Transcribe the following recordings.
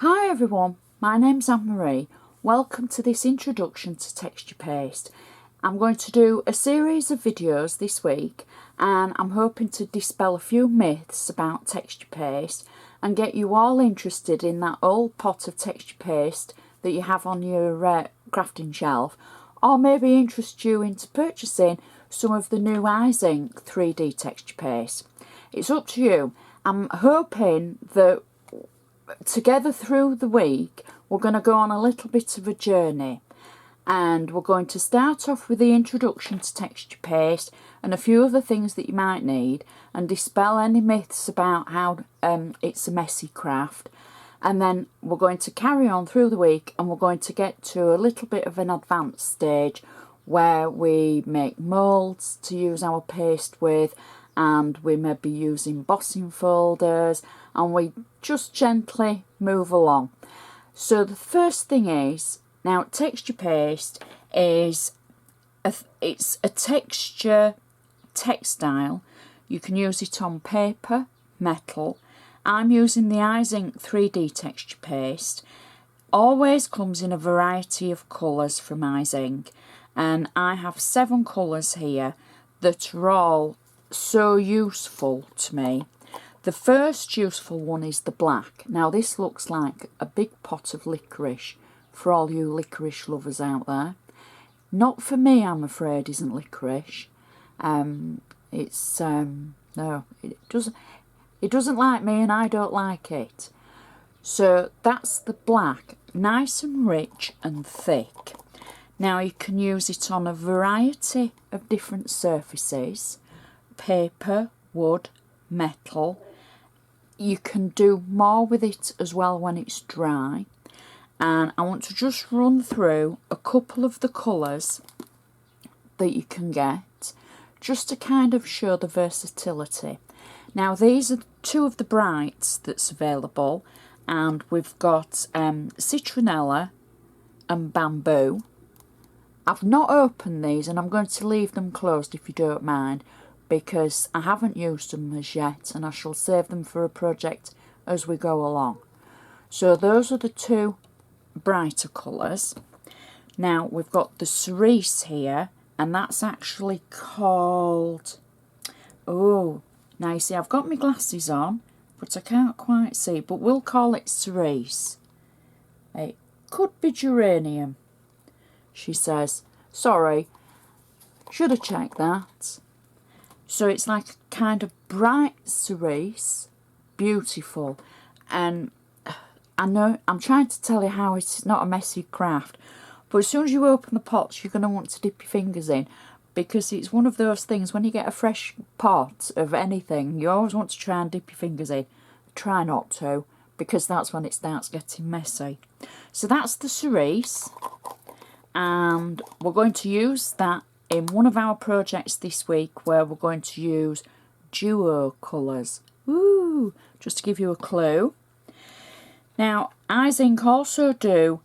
Hi everyone, my name's Anne-Marie. Welcome to this introduction to texture paste. I'm going to do a series of videos this week and I'm hoping to dispel a few myths about texture paste and get you all interested in that old pot of texture paste that you have on your crafting shelf, or maybe interest you into purchasing some of the new Eyes Ink 3D texture paste. It's up to you. I'm hoping that together through the week we're going to go on a little bit of a journey, and we're going to start off with the introduction to texture paste and a few of the things that you might need, and dispel any myths about how it's a messy craft. And then we're going to carry on through the week and we're going to get to a little bit of an advanced stage where we make moulds to use our paste with, and we may be using embossing folders, and we just gently move along. So the first thing is, now texture paste is it's a texture textile. You can use it on paper, metal. I'm using the Eyes Ink 3D texture paste. Always comes in a variety of colours from Eyes Ink, and I have 7 colours here that are all so useful to me. The first useful one is the black. Now this looks like a big pot of licorice for all you licorice lovers out there. Not for me, I'm afraid, isn't licorice. No, it doesn't like me and I don't like it. So that's the black, nice and rich and thick. Now you can use it on a variety of different surfaces: paper, wood, metal. You can do more with it as well when it's dry. And I want to just run through a couple of the colours that you can get, just to kind of show the versatility. Now these are 2 of the brights that's available, and we've got citronella and bamboo. I've not opened these and I'm going to leave them closed if you don't mind, because I haven't used them as yet and I shall save them for a project as we go along. So those are the 2 brighter colours. Now we've got the cerise here, and that's actually called, now you see I've got my glasses on but I can't quite see, but we'll call it cerise. It could be geranium, she says. Sorry, should have checked that. So it's like a kind of bright cerise, beautiful. And I know I'm trying to tell you how it's not a messy craft, but as soon as you open the pots you're going to want to dip your fingers in, because it's one of those things, when you get a fresh pot of anything you always want to try and dip your fingers in. Try not to, because that's when it starts getting messy. So that's the cerise, and we're going to use that in one of our projects this week, where we're going to use duo colours. Just to give you a clue. Now Eyes Ink also do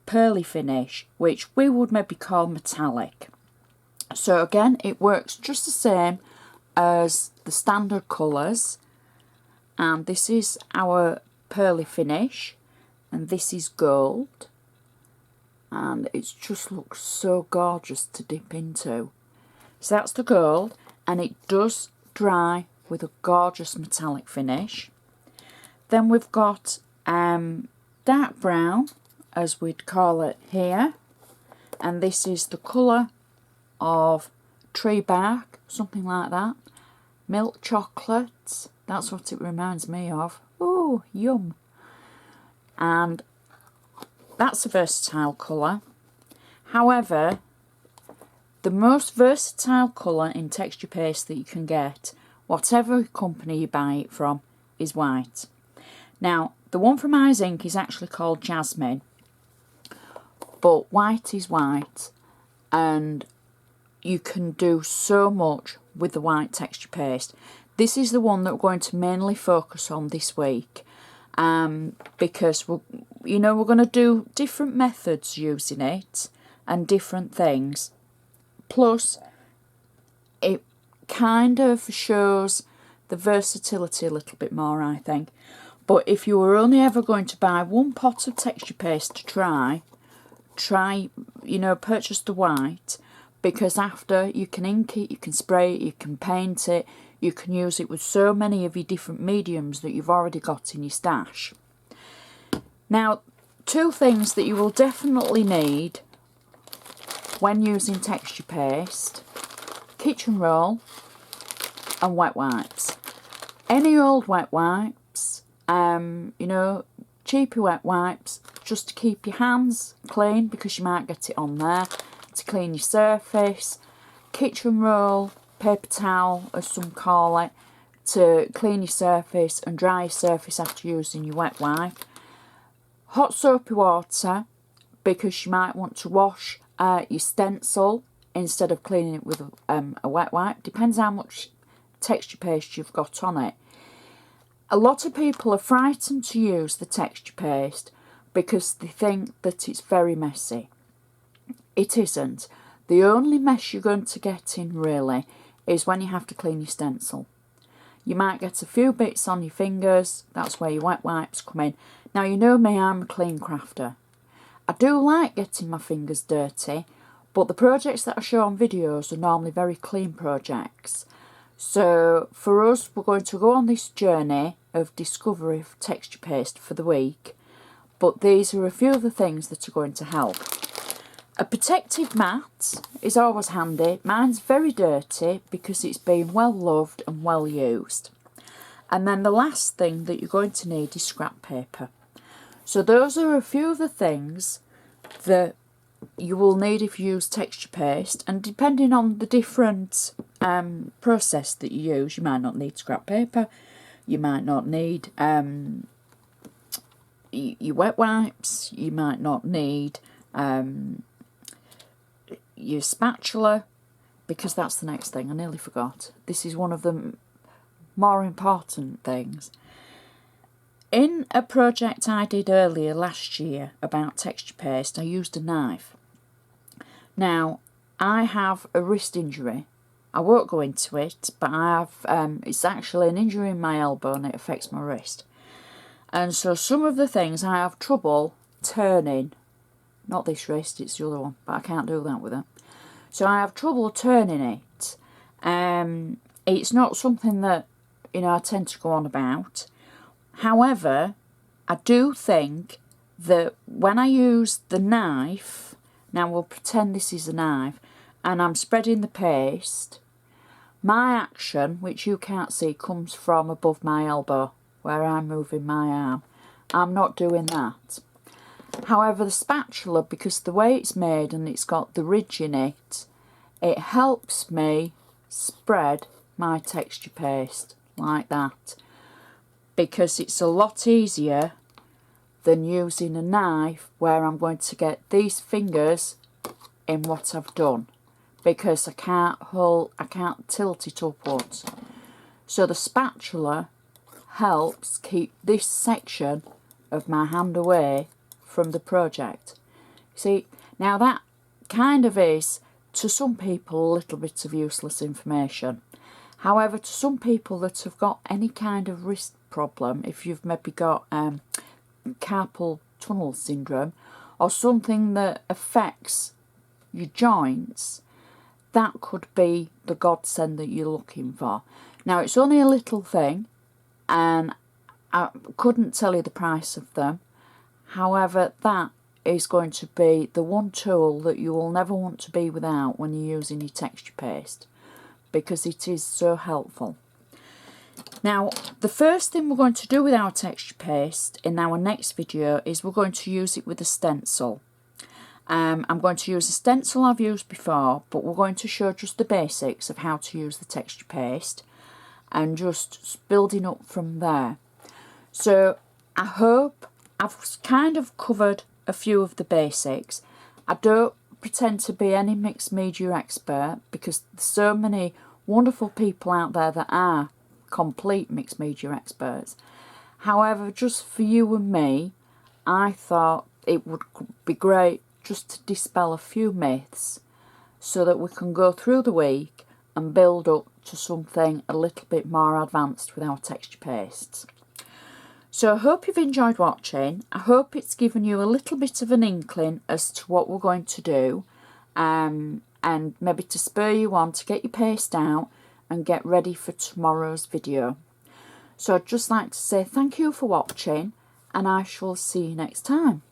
Pearly Finish, which we would maybe call metallic. So again, it works just the same as the standard colours, and this is our Pearly Finish, and this is gold, and it just looks so gorgeous to dip into. So that's the gold, and it does dry with a gorgeous metallic finish. Then we've got dark brown, as we'd call it here, and this is the colour of tree bark, something like that. Milk chocolate, that's what it reminds me of. Oh, yum. And that's a versatile colour. However, the most versatile colour in texture paste that you can get, whatever company you buy it from, is white. Now the one from Eyes Ink is actually called jasmine, but white is white, and you can do so much with the white texture paste. This is the one that we're going to mainly focus on this week, because we're going to do different methods using it and different things. Plus, it kind of shows the versatility a little bit more, I think. But if you were only ever going to buy one pot of texture paste to try, you know, purchase the white, because after you can ink it, you can spray it, you can paint it, you can use it with so many of your different mediums that you've already got in your stash. Now, two things that you will definitely need when using texture paste: kitchen roll and wet wipes. Any old wet wipes, you know, cheapy wet wipes, just to keep your hands clean, because you might get it on there, to clean your surface. Kitchen roll, paper towel as some call it, to clean your surface and dry your surface after using your wet wipe. Hot soapy water, because you might want to wash your stencil instead of cleaning it with a wet wipe. Depends how much texture paste you've got on it. A lot of people are frightened to use the texture paste because they think that it's very messy. It isn't. The only mess you're going to get in really is when you have to clean your stencil. You might get a few bits on your fingers, that's where your wet wipes come in. Now, you know me, I'm a clean crafter. I do like getting my fingers dirty, but the projects that I show on videos are normally very clean projects. So for us, we're going to go on this journey of discovery of texture paste for the week, but these are a few of the things that are going to help. A protective mat is always handy. Mine's very dirty because it's been well loved and well used. And then the last thing that you're going to need is scrap paper. So those are a few of the things that you will need if you use texture paste, and depending on the different process that you use, you might not need scrap paper, you might not need your wet wipes, you might not need your spatula, because that's the next thing, I nearly forgot. This is one of the more important things. In a project I did earlier last year about texture paste, I used a knife. Now, I have a wrist injury. I won't go into it, but I have, it's actually an injury in my elbow and it affects my wrist. And so some of the things I have trouble turning, not this wrist, it's the other one, but I can't do that with it. So I have trouble turning it. It's not something that, you know, I tend to go on about. However, I do think that when I use the knife, now we'll pretend this is a knife, and I'm spreading the paste, my action, which you can't see, comes from above my elbow, where I'm moving my arm. I'm not doing that. However, the spatula, because the way it's made and it's got the ridge in it, it helps me spread my texture paste like that, because it's a lot easier than using a knife where I'm going to get these fingers in what I've done, because I can't tilt it upwards. So the spatula helps keep this section of my hand away from the project. See, now that kind of is, to some people, a little bit of useless information. However, to some people that have got any kind of wrist problem, if you've maybe got carpal tunnel syndrome or something that affects your joints, that could be the godsend that you're looking for. Now, it's only a little thing and I couldn't tell you the price of them. However, that is going to be the one tool that you will never want to be without when you're using your texture paste, because it is so helpful. Now, the first thing we're going to do with our texture paste in our next video is we're going to use it with a stencil. I'm going to use a stencil I've used before, but we're going to show just the basics of how to use the texture paste and just building up from there. So I hope I've kind of covered a few of the basics. I don't pretend to be any mixed media expert, because there's so many wonderful people out there that are complete mixed media experts. However, just for you and me, I thought it would be great just to dispel a few myths so that we can go through the week and build up to something a little bit more advanced with our texture pastes. So I hope you've enjoyed watching. I hope it's given you a little bit of an inkling as to what we're going to do, and maybe to spur you on to get your paste out and get ready for tomorrow's video. So I'd just like to say thank you for watching, and I shall see you next time.